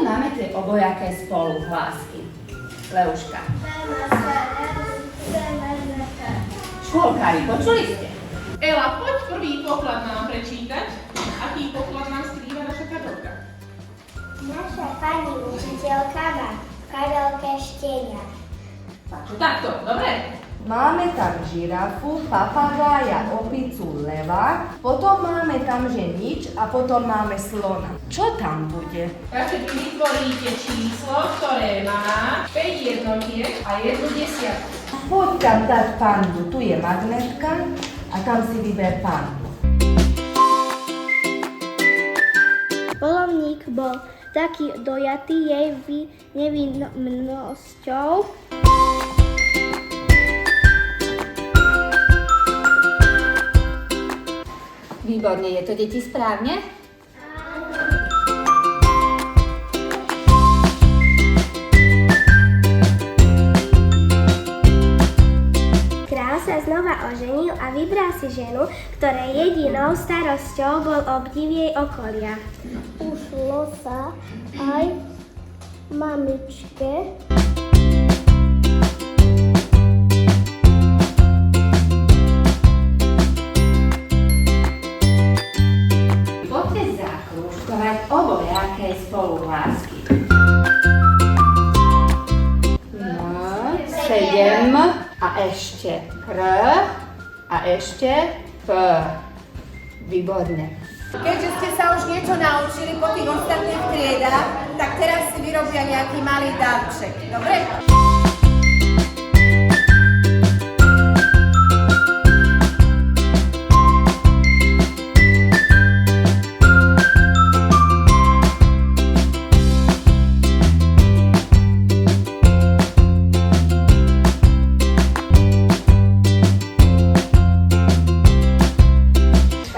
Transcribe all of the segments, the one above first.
máme tie obojaké spoluhlásky? Leuška. Škôlkári, počuli ste? Ela, poď prvý poklad nám prečítať. Aký poklad nám skrýva naša kabelka? Naša pani učiteľka má v kabelke štenia. Takže takto, dobre? Máme tam žirafu, papagája, opicu, leva, potom máme tam že nič a potom máme slona. Čo tam bude? Takže vy vytvoríte číslo, ktoré má 5 jednotiek a 1 desiatku. Poď tam dať pandu, tu je magnetka a tam si vyber pandu. Polovník bol taký dojatý jej nevinnosťou. Výborne, je to deti správne? Král sa znova oženil a vybral si ženu, ktorej jedinou starosťou bol obdiv jej okolia. Ušlo sa aj mamičke. Poďte zakrúžkovať obojaké spoluhlásky. No, 7 a ešte R a ešte P. Výborne. Keďže ste sa už niečo naučili po tých ostatných triedách, tak teraz si vyrobia nejaký malý darček. Dobre?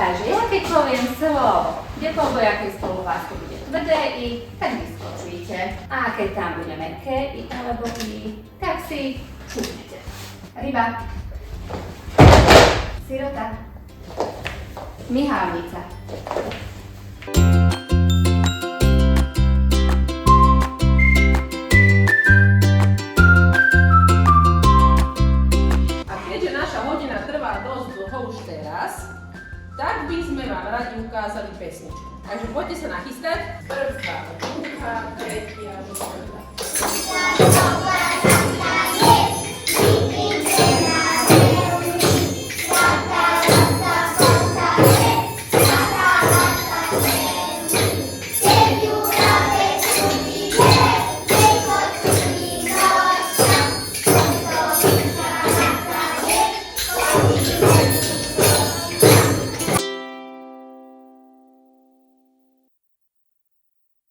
Takže ja keď poviem slovo, kde po obojakej spoluhlásky bude tvrdé I, tak vyskočíte. A keď tam bude mäkké I alebo I, tak si čupnete. Ryba. Sirota. Mihálnica. A keďže naša hodina trvá dosť dlho už teraz, tak by sme vám radi ukázali pesničku. Takže poďte sa nachystať. Prvá, druhá, tretia, štvrtá.